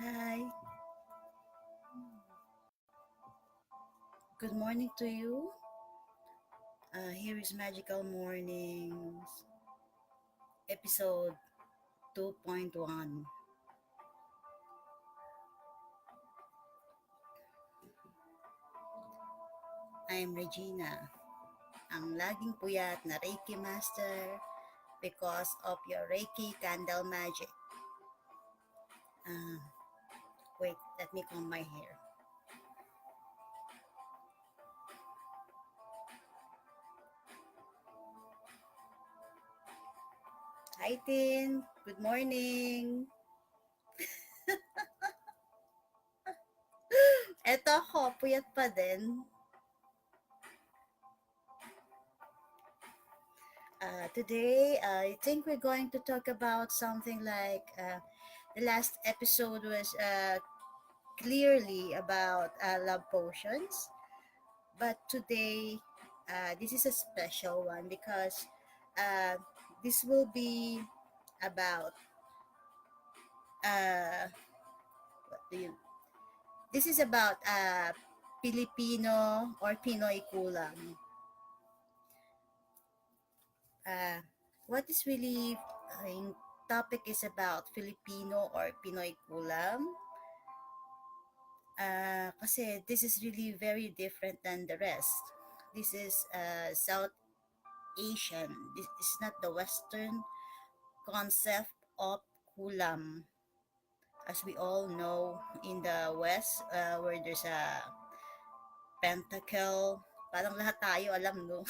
Hi, good morning to you. Here is Magical Mornings, episode 2.1. I'm Regina, ang laging puyat na Reiki Master because of your Reiki candle magic. Uh, Wait, let me comb my hair. Hi, Tin. Good morning. Eto ako, puyat pa din. Today, I think we're going to talk about something like the last episode was clearly about love potions, but today this is a special one because uh, this will be about uh, what do you? This is about Filipino or Pinoy Kulam. Uh, what is really topic is about Filipino or Pinoy Kulam. Kasi this is really very different than the rest. This is South Asian. This is not the Western concept of kulam. As we all know, in the West, where there's a pentacle, parang lahat tayo alam, no?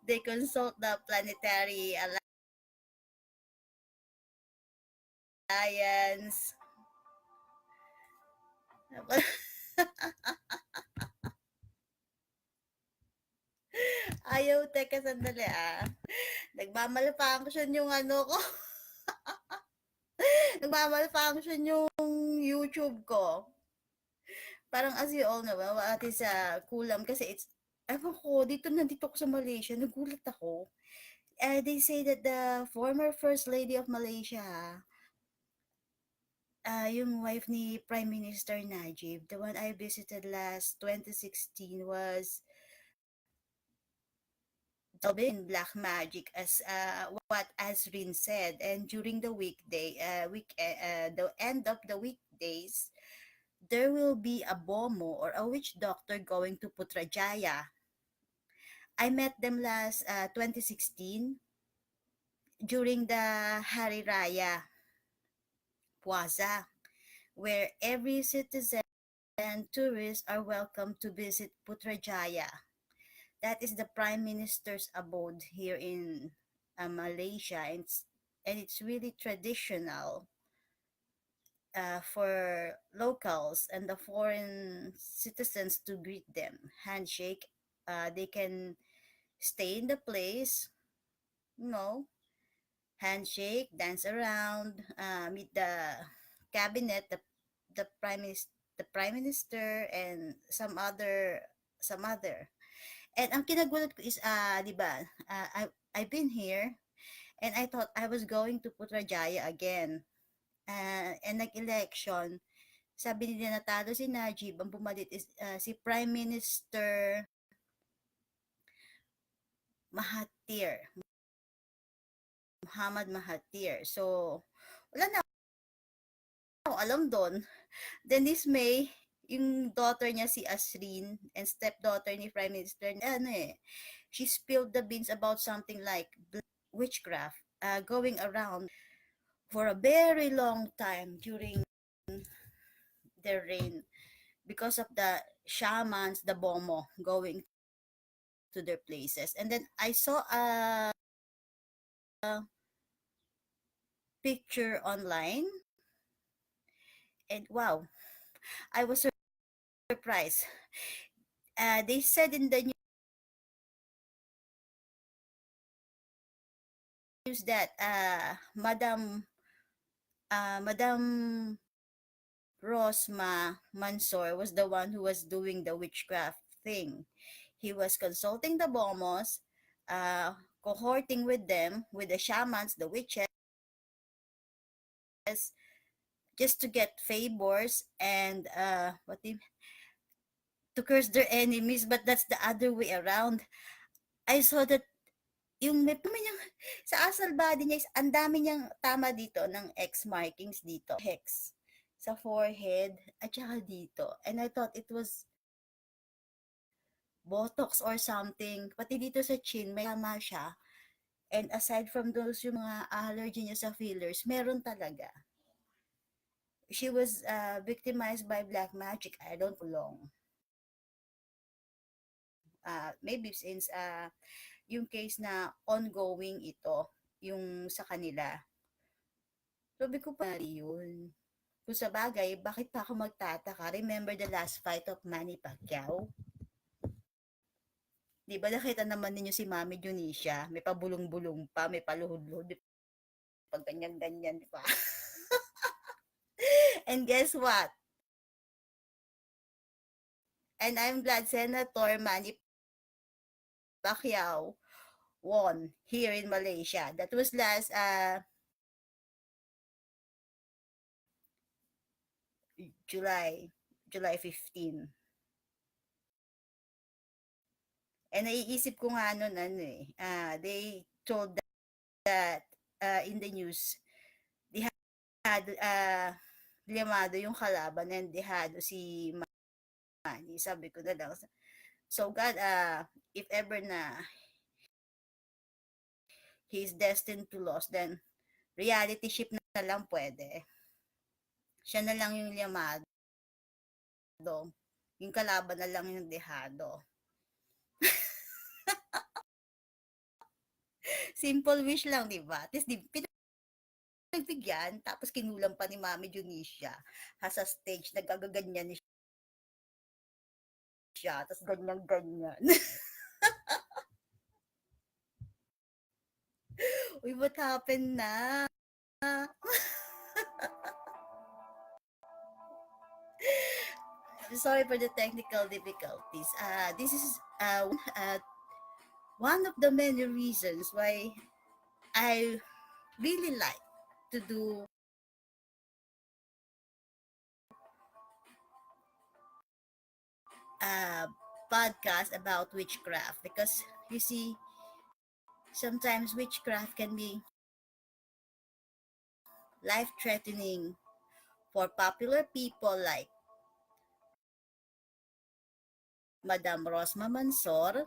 They consult the planetary alliance. Ayaw, teka, sandali ah. Nagmamalfunction yung ano ko. Nagmamalfunction yung YouTube ko. Parang as you all know, ate sa kulam kasi it's, ewan ko, nandito ko sa Malaysia, nagulat ako. They say that the former First Lady of Malaysia, yung wife ni Prime Minister Najib, the one I visited last 2016 was in black magic as what Azrin said. And during the the end of the weekdays, there will be a bomo or a witch doctor going to Putrajaya. I met them last 2016 during the Hari Raya Plaza, where every citizen and tourists are welcome to visit Putrajaya. That is the Prime Minister's abode here in Malaysia. And it's really traditional for locals and the foreign citizens to greet them, handshake. They can stay in the place, you know, handshake, dance around, meet the cabinet, the prime minister, and some other. And ang kinagulat ko is, 'di ba? I've been here and I thought I was going to Putrajaya again. And nag-election, sabi nila natalo si Najib, ang pumalit is si Prime Minister Mahathir, Muhammad Mahathir. So, wala na akong alam doon. Then this May, yung daughter niya si Asrin and stepdaughter ni Prime Minister, she spilled the beans about something like witchcraft going around for a very long time during their reign because of the shamans, the bomo, going to their places. And then I saw a picture online and wow, I was surprised. They said in the news that Madam Rosma Mansor was the one who was doing the witchcraft thing. He was consulting the bomos, uh, cohorting with them, with the shamans, the witches, just to get favors and to curse their enemies, but that's the other way around. I saw that yung may niyang sa asal body niya is ang dami niyang tama dito ng X markings dito, hex sa forehead at saka dito. And I thought it was botox or something. Pati dito sa chin, may tama siya. And aside from those, yung mga allergy niya sa fillers, meron talaga. She was victimized by black magic. I don't know long. Maybe since yung case na ongoing ito, yung sa kanila. Sabi ko pa yun. Kung sa bagay, bakit pa ako magtataka? Remember the last fight of Manny Pacquiao? Di ba nakita naman ninyo si Mommy Dionisia? May pabulong-bulong pa, may paluhod-luhod. Pag ganyan-ganyan, di ba? And guess what? And I'm glad Senator Manny Pacquiao won here in Malaysia. That was last July 15. And naiisip ko nga nun, they told that in the news, they had limado yung kalaban and they had si Manny. Sabi ko na lang, so God, if ever na he's destined to lose, then reality ship na lang pwede. Siya na lang yung limado. Yung kalaban na lang yung dehado. Simple wish lang, di ba? At least, pinagbigyan, tapos kinulam pa ni Mommy Dionisia. Sa stage, nagkagaganyan siya, tapos ganyan-ganyan. Uy, what happened na? Sorry for the technical difficulties. This is one of the many reasons why I really like to do a podcast about witchcraft, because you see, sometimes witchcraft can be life-threatening for popular people like Madam Rosma Mansor,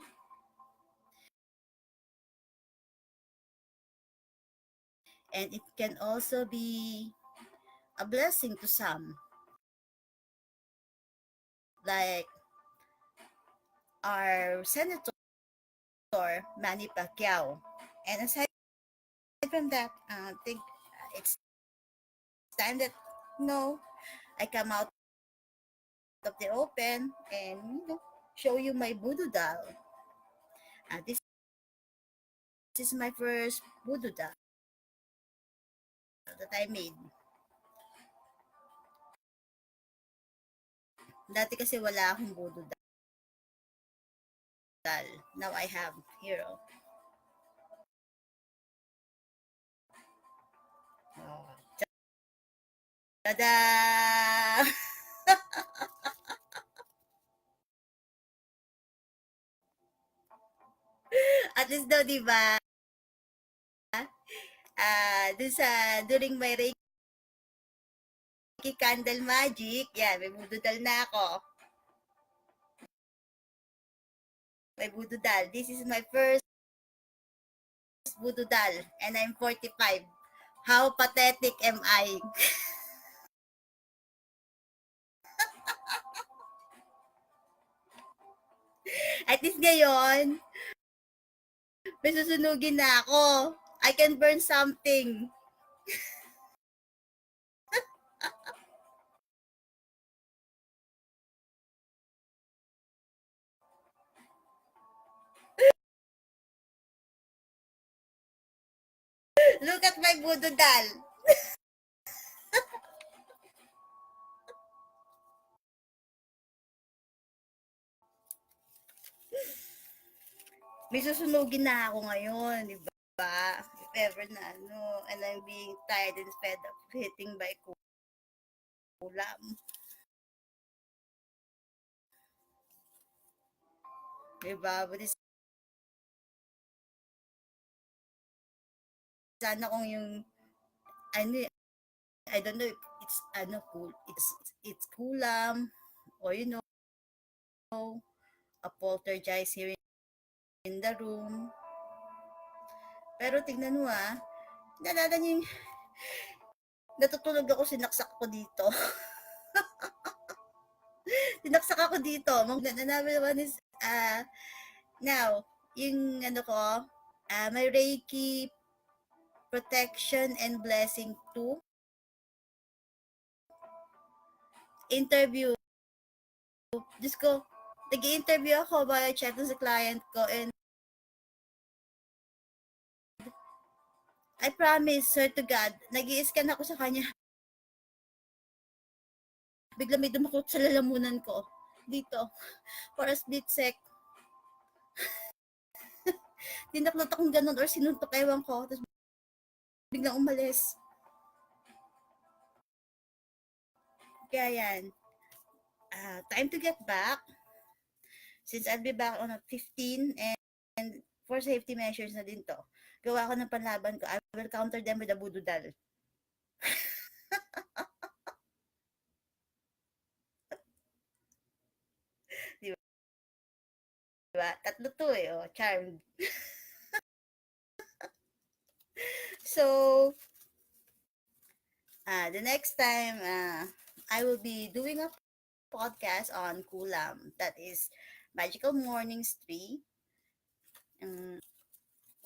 and it can also be a blessing to some, like our Senator Manny Pacquiao. And aside from that, I think it's time that I come out of the open and show you my voodoo doll. This is my first voodoo doll that I made. Dati kasi wala akong voodoo doll. Now I have hero. Oh. Tada! At least daw, di ba? During my Reiki Candle Magic, yan, may bududal na ako. May bududal. This is my first bududal and I'm 45. How pathetic am I? At least ngayon, may susunugin na ako. I can burn something. Look at my voodoo doll. May susunugin na ako ngayon, di ba? ba? If ever na ano, and I'm being tired and fed up hitting by kulam. Diba? But it's, sana kung yung, ano, I don't know if it's, ano, cool, it's kulam, or a poltergeist here in the room. Pero tingnan mo nalala niyo yung natutulog ako, sinaksak ko dito. Sinaksak ako dito. Namin naman is, now, yung ano ko, may Reiki protection and blessing to interview. Diyos ko, nag-interview ako via chat sa client ko, and I promise, sir to God, nag-i-scan ako sa kanya. Bigla may dumakot sa lalamunan ko. Dito. For a split sec. Tinaklot akong ganun or sinuntok, ewan ko. Tapos biglang umalis. Kaya yan. Time to get back. Since I'll be back on 15, and for safety measures na din to. Gawa ko ng panlaban ko. I will counter them with a voodoo doll. Diba? Tatlo to charmed. So, the next time, I will be doing a podcast on Kulam. That is Magickal Mornings 3.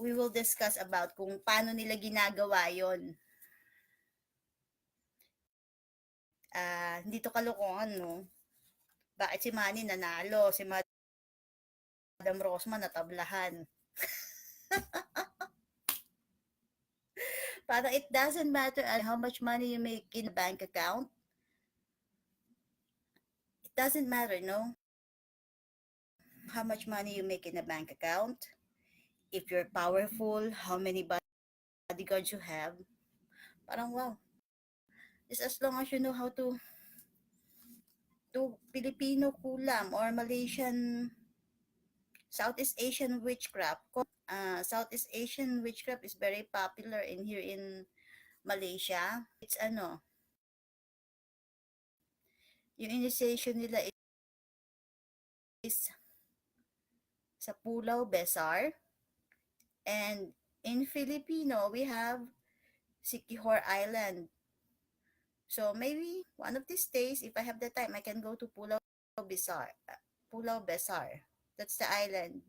We will discuss about kung paano nila ginagawa yon. Hindi to kalokohan, no? Bakit si Manny nanalo? Si Madam Rosma natablahan. Parang it doesn't matter how much money you make in a bank account. It doesn't matter, no? How much money you make in a bank account. If you're powerful, how many bodyguards you have. Parang wow. Just as long as you know how to Filipino kulam or Malaysian Southeast Asian witchcraft. Southeast Asian witchcraft is very popular here in Malaysia. It's yung initiation nila is sa Pulau Besar. And in Filipino, we have Siquijor Island. So maybe one of these days, if I have the time, I can go to Pulau Besar. Pulau Besar. That's the island.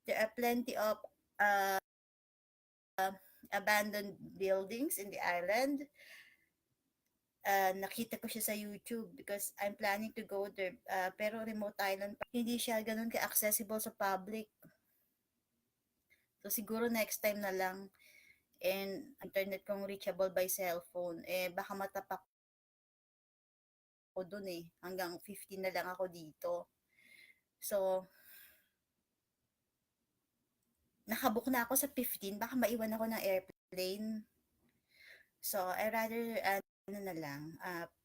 There are plenty of abandoned buildings in the island. Nakita ko siya sa YouTube because I'm planning to go there. Pero remote island pa. Hindi siya ganun ka-accessible sa public. So siguro next time na lang. And internet kong reachable by cellphone. Baka matapak ko dun Hanggang 15 na lang ako dito. So, nakabook na ako sa 15. Baka maiwan ako ng airplane. So, I rather, na lang,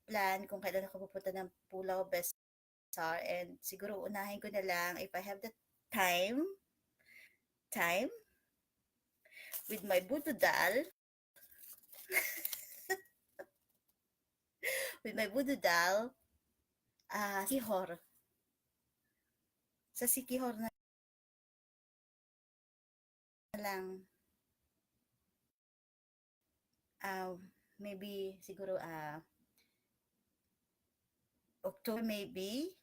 plan kung kailan ako pupunta ng Pulau Besar, and siguro unahin ko na lang if I have the time with my bududal with my bududal Sikihor. Sa Sikihor na lang, maybe siguro October maybe,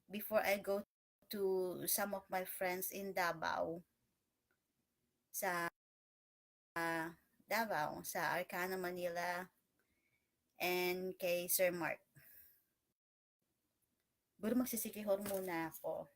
before I go to some of my friends in Davao, sa Davao, sa Arcana, Manila, and kay Sir Mark. Siguro magsisikihor muna ako.